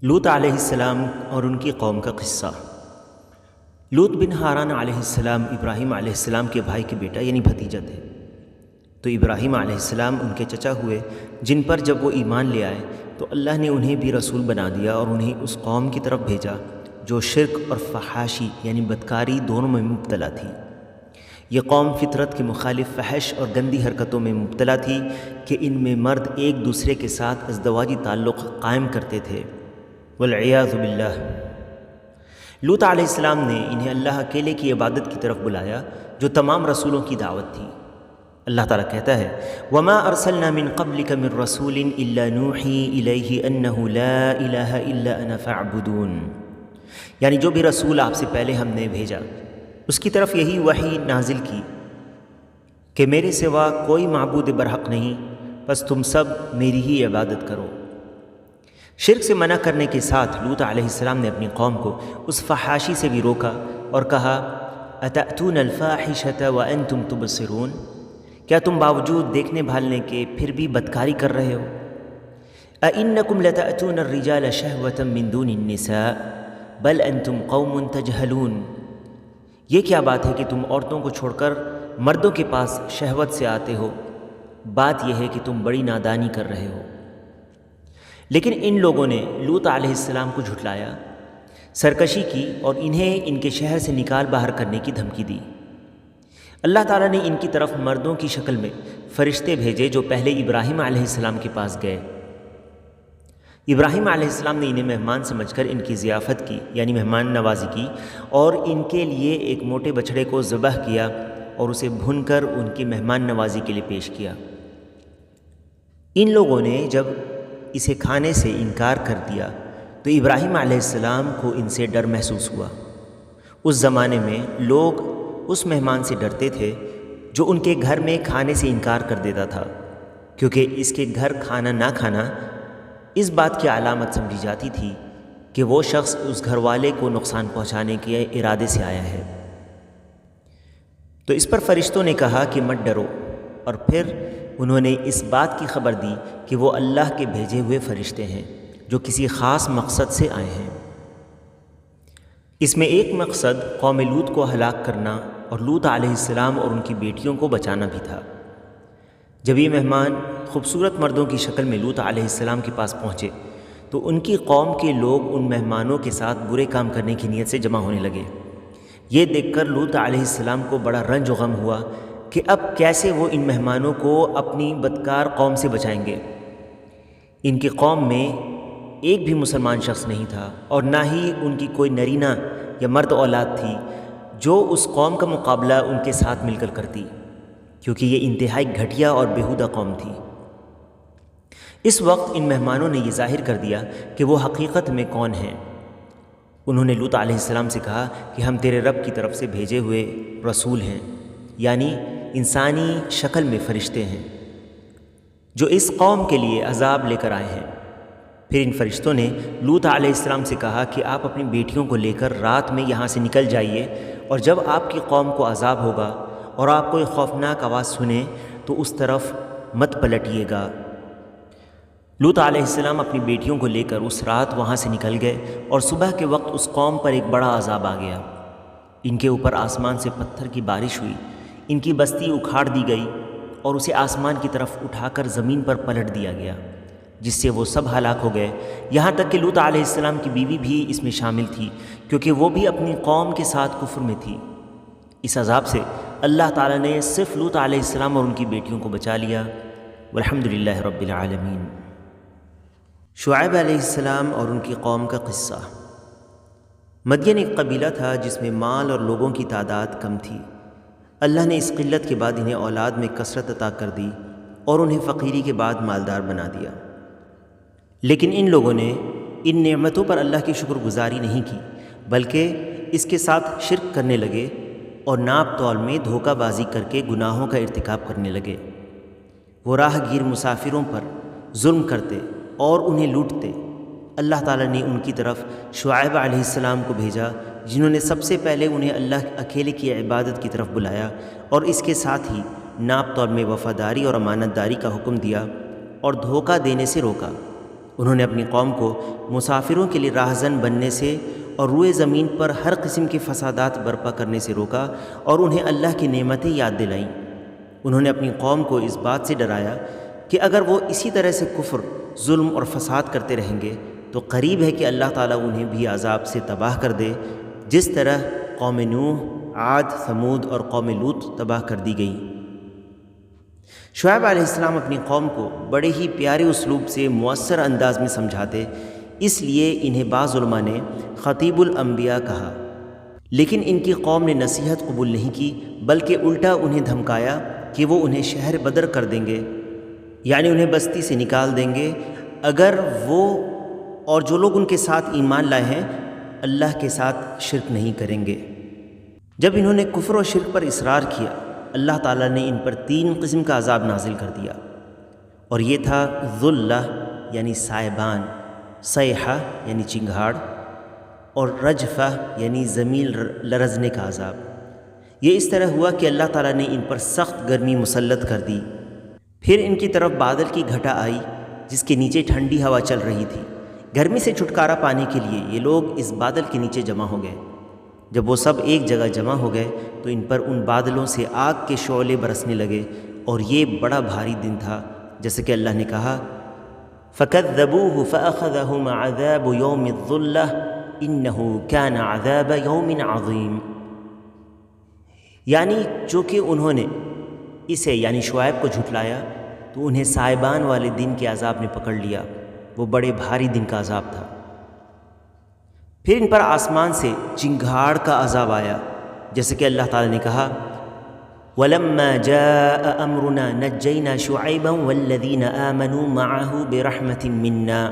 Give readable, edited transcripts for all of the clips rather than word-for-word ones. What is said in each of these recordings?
لوط علیہ السلام اور ان کی قوم کا قصہ۔ لوط بن ہاران علیہ السلام ابراہیم علیہ السلام کے بھائی کے بیٹا یعنی بھتیجا تھے۔ تو ابراہیم علیہ السلام ان کے چچا ہوئے، جن پر جب وہ ایمان لے آئے تو اللہ نے انہیں بھی رسول بنا دیا اور انہیں اس قوم کی طرف بھیجا جو شرک اور فحاشی یعنی بدکاری دونوں میں مبتلا تھی۔ یہ قوم فطرت کے مخالف فحش اور گندی حرکتوں میں مبتلا تھی کہ ان میں مرد ایک دوسرے کے ساتھ ازدواجی تعلق قائم کرتے تھے، والعیاذ باللہ۔ لوط علیہ السلام نے انہیں اللہ اکیلے کی عبادت کی طرف بلایا جو تمام رسولوں کی دعوت تھی۔ اللہ تعالیٰ کہتا ہے وَمَا أَرْسَلْنَا مِن قَبْلِكَ مِن رَّسُولٍ إِلَّا نُوحِي إِلَيْهِ أَنَّهُ لَا إِلَٰهَ إِلَّا أَنَا فَاعْبُدُونِ، یعنی جو بھی رسول آپ سے پہلے ہم نے بھیجا اس کی طرف یہی وحی نازل کی کہ میرے سوا کوئی معبود برحق نہیں، بس تم سب میری ہی عبادت کرو۔ شرک سے منع کرنے کے ساتھ لوط علیہ السلام نے اپنی قوم کو اس فحاشی سے بھی روکا اور کہا أَتَأْتُونَ الْفَاحِشَةَ وَأَنْتُمْ تُبْصِرُونَ، کیا تم باوجود دیکھنے بھالنے کے پھر بھی بدکاری کر رہے ہو؟ أَإِنَّكُمْ لَتَأْتُونَ الرِّجَالَ شَهْوَةً مِّن دُونِ النِّسَاءِ بَلْ أَنْتُمْ قَوْمٌ تَجْهَلُونَ، یہ کیا بات ہے کہ تم عورتوں کو چھوڑ کر مردوں کے پاس شہوت سے آتے ہو؟ بات یہ ہے کہ تم بڑی نادانی کر رہے ہو۔ لیکن ان لوگوں نے لوط علیہ السلام کو جھٹلایا، سرکشی کی اور انہیں ان کے شہر سے نکال باہر کرنے کی دھمکی دی۔ اللہ تعالیٰ نے ان کی طرف مردوں کی شکل میں فرشتے بھیجے جو پہلے ابراہیم علیہ السلام کے پاس گئے۔ ابراہیم علیہ السلام نے انہیں مہمان سمجھ کر ان کی ضیافت کی یعنی مہمان نوازی کی اور ان کے لیے ایک موٹے بچھڑے کو ذبح کیا اور اسے بھون کر ان کی مہمان نوازی کے لیے پیش کیا۔ ان لوگوں نے جب اسے کھانے سے انکار کر دیا تو ابراہیم علیہ السلام کو ان سے ڈر محسوس ہوا۔ اس زمانے میں لوگ اس مہمان سے ڈرتے تھے جو ان کے گھر میں کھانے سے انکار کر دیتا تھا، کیونکہ اس کے گھر کھانا نہ کھانا اس بات کی علامت سمجھی جاتی تھی کہ وہ شخص اس گھر والے کو نقصان پہنچانے کے ارادے سے آیا ہے۔ تو اس پر فرشتوں نے کہا کہ مت ڈرو، اور پھر انہوں نے اس بات کی خبر دی کہ وہ اللہ کے بھیجے ہوئے فرشتے ہیں جو کسی خاص مقصد سے آئے ہیں۔ اس میں ایک مقصد قوم لوط کو ہلاک کرنا اور لوط علیہ السلام اور ان کی بیٹیوں کو بچانا بھی تھا۔ جب یہ مہمان خوبصورت مردوں کی شکل میں لوط علیہ السلام کے پاس پہنچے تو ان کی قوم کے لوگ ان مہمانوں کے ساتھ برے کام کرنے کی نیت سے جمع ہونے لگے۔ یہ دیکھ کر لوط علیہ السلام کو بڑا رنج و غم ہوا کہ اب کیسے وہ ان مہمانوں کو اپنی بدکار قوم سے بچائیں گے۔ ان کی قوم میں ایک بھی مسلمان شخص نہیں تھا اور نہ ہی ان کی کوئی نرینہ یا مرد اولاد تھی جو اس قوم کا مقابلہ ان کے ساتھ مل کر کرتی، کیونکہ یہ انتہائی گھٹیا اور بیہودہ قوم تھی۔ اس وقت ان مہمانوں نے یہ ظاہر کر دیا کہ وہ حقیقت میں کون ہیں۔ انہوں نے لوط علیہ السلام سے کہا کہ ہم تیرے رب کی طرف سے بھیجے ہوئے رسول ہیں، یعنی انسانی شکل میں فرشتے ہیں جو اس قوم کے لیے عذاب لے کر آئے ہیں۔ پھر ان فرشتوں نے لوط علیہ السلام سے کہا کہ آپ اپنی بیٹیوں کو لے کر رات میں یہاں سے نکل جائیے، اور جب آپ کی قوم کو عذاب ہوگا اور آپ کوئی خوفناک آواز سنیں تو اس طرف مت پلٹیے گا۔ لوط علیہ السلام اپنی بیٹیوں کو لے کر اس رات وہاں سے نکل گئے، اور صبح کے وقت اس قوم پر ایک بڑا عذاب آ گیا۔ ان کے اوپر آسمان سے پتھر کی بارش ہوئی، ان کی بستی اکھاڑ دی گئی اور اسے آسمان کی طرف اٹھا کر زمین پر پلٹ دیا گیا، جس سے وہ سب ہلاک ہو گئے، یہاں تک کہ لوط علیہ السلام کی بیوی بھی اس میں شامل تھی، کیونکہ وہ بھی اپنی قوم کے ساتھ کفر میں تھی۔ اس عذاب سے اللہ تعالیٰ نے صرف لوط علیہ السلام اور ان کی بیٹیوں کو بچا لیا، والحمدللہ رب العالمین۔ شعیب علیہ السلام اور ان کی قوم کا قصہ۔ مدین ایک قبیلہ تھا جس میں مال اور لوگوں کی تعداد کم تھی۔ اللہ نے اس قلت کے بعد انہیں اولاد میں کثرت عطا کر دی اور انہیں فقیری کے بعد مالدار بنا دیا۔ لیکن ان لوگوں نے ان نعمتوں پر اللہ کی شکر گزاری نہیں کی، بلکہ اس کے ساتھ شرک کرنے لگے اور ناپ تول میں دھوکہ بازی کر کے گناہوں کا ارتکاب کرنے لگے۔ وہ راہ گیر مسافروں پر ظلم کرتے اور انہیں لوٹتے۔ اللہ تعالیٰ نے ان کی طرف شعیب علیہ السلام کو بھیجا، جنہوں نے سب سے پہلے انہیں اللہ اکیلے کی عبادت کی طرف بلایا اور اس کے ساتھ ہی ناپ تول میں وفاداری اور امانت داری کا حکم دیا اور دھوکہ دینے سے روکا۔ انہوں نے اپنی قوم کو مسافروں کے لیے راہزن بننے سے اور روئے زمین پر ہر قسم کے فسادات برپا کرنے سے روکا اور انہیں اللہ کی نعمتیں یاد دلائیں۔ انہوں نے اپنی قوم کو اس بات سے ڈرایا کہ اگر وہ اسی طرح سے کفر، ظلم اور فساد کرتے رہیں گے تو قریب ہے کہ اللہ تعالیٰ انہیں بھی عذاب سے تباہ کر دے، جس طرح قوم نوح، عاد، ثمود اور قوم لوط تباہ کر دی گئیں۔ شعیب علیہ السلام اپنی قوم کو بڑے ہی پیارے اسلوب سے مؤثر انداز میں سمجھاتے، اس لیے انہیں بعض علماء نے خطیب الانبیاء کہا، لیکن ان کی قوم نے نصیحت قبول نہیں کی، بلکہ الٹا انہیں دھمکایا کہ وہ انہیں شہر بدر کر دیں گے، یعنی انہیں بستی سے نکال دیں گے اگر وہ اور جو لوگ ان کے ساتھ ایمان لائے ہیں اللہ کے ساتھ شرک نہیں کریں گے۔ جب انہوں نے کفر و شرک پر اصرار کیا، اللہ تعالیٰ نے ان پر 3 قسم کا عذاب نازل کر دیا، اور یہ تھا ذلہ یعنی سائبان، صیحہ یعنی چنگھاڑ، اور رجفہ یعنی زمین لرزنے کا عذاب۔ یہ اس طرح ہوا کہ اللہ تعالیٰ نے ان پر سخت گرمی مسلط کر دی، پھر ان کی طرف بادل کی گھٹا آئی جس کے نیچے ٹھنڈی ہوا چل رہی تھی۔ گرمی سے چھٹکارا پانے کے لیے یہ لوگ اس بادل کے نیچے جمع ہو گئے۔ جب وہ سب ایک جگہ جمع ہو گئے تو ان پر ان بادلوں سے آگ کے شعلے برسنے لگے، اور یہ بڑا بھاری دن تھا، جیسے کہ اللہ نے کہا فَكَذَّبُوهُ فَأَخَذَهُمْ عَذَابُ يَوْمِ الظُّلَّةِ إِنَّهُ كَانَ عَذَابَ يَوْمٍ عَظِيمٍ، یعنی چونکہ انہوں نے اسے یعنی شعیب کو جھٹلایا تو انہیں سائبان والے دن کے عذاب نے پکڑ لیا، وہ بڑے بھاری دن کا عذاب تھا۔ پھر ان پر آسمان سے چنگھاڑ کا عذاب آیا، جیسے کہ اللہ تعالیٰ نے کہا وَلَمَّا جَاءَ أَمْرُنَا نَجَّيْنَا شُعَيْبًا وَالَّذِينَ آمَنُوا مَعَهُ بِرَحْمَةٍ مِنَّا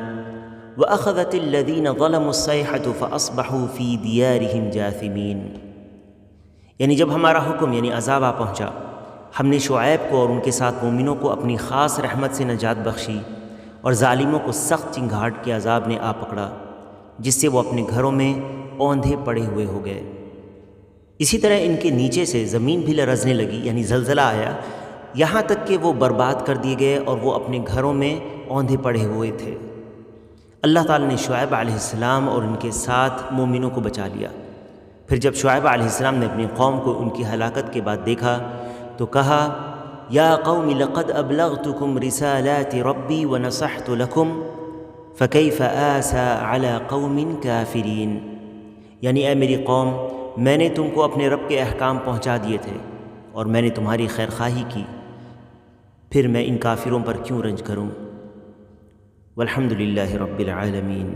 وَأَخَذَتِ الَّذِينَ ظَلَمُوا الصَّيْحَةُ فَأَصْبَحُوا فِي دِيَارِهِمْ جَاثِمِينَ، یعنی جب ہمارا حکم یعنی عذاب آ پہنچا، ہم نے شعیب کو اور ان کے ساتھ مومنوں کو اپنی خاص رحمت سے نجات بخشی، اور ظالموں کو سخت چنگھاڑ کے عذاب نے آ پکڑا، جس سے وہ اپنے گھروں میں اوندھے پڑے ہوئے ہو گئے۔ اسی طرح ان کے نیچے سے زمین بھی لرزنے لگی، یعنی زلزلہ آیا، یہاں تک کہ وہ برباد کر دیے گئے اور وہ اپنے گھروں میں اوندھے پڑے ہوئے تھے۔ اللہ تعالیٰ نے شعیب علیہ السلام اور ان کے ساتھ مومنوں کو بچا لیا۔ پھر جب شعیب علیہ السلام نے اپنی قوم کو ان کی ہلاکت کے بعد دیکھا تو کہا یا قوم لقد ابلغتکم رسالات ربی ونصحت لکم فکیف آسا علی قوم کافرین، یعنی اے میری قوم، میں نے تم کو اپنے رب کے احکام پہنچا دیے تھے اور میں نے تمہاری خیر خواہی کی، پھر میں ان کافروں پر کیوں رنج کروں۔ والحمد للہ رب العالمین۔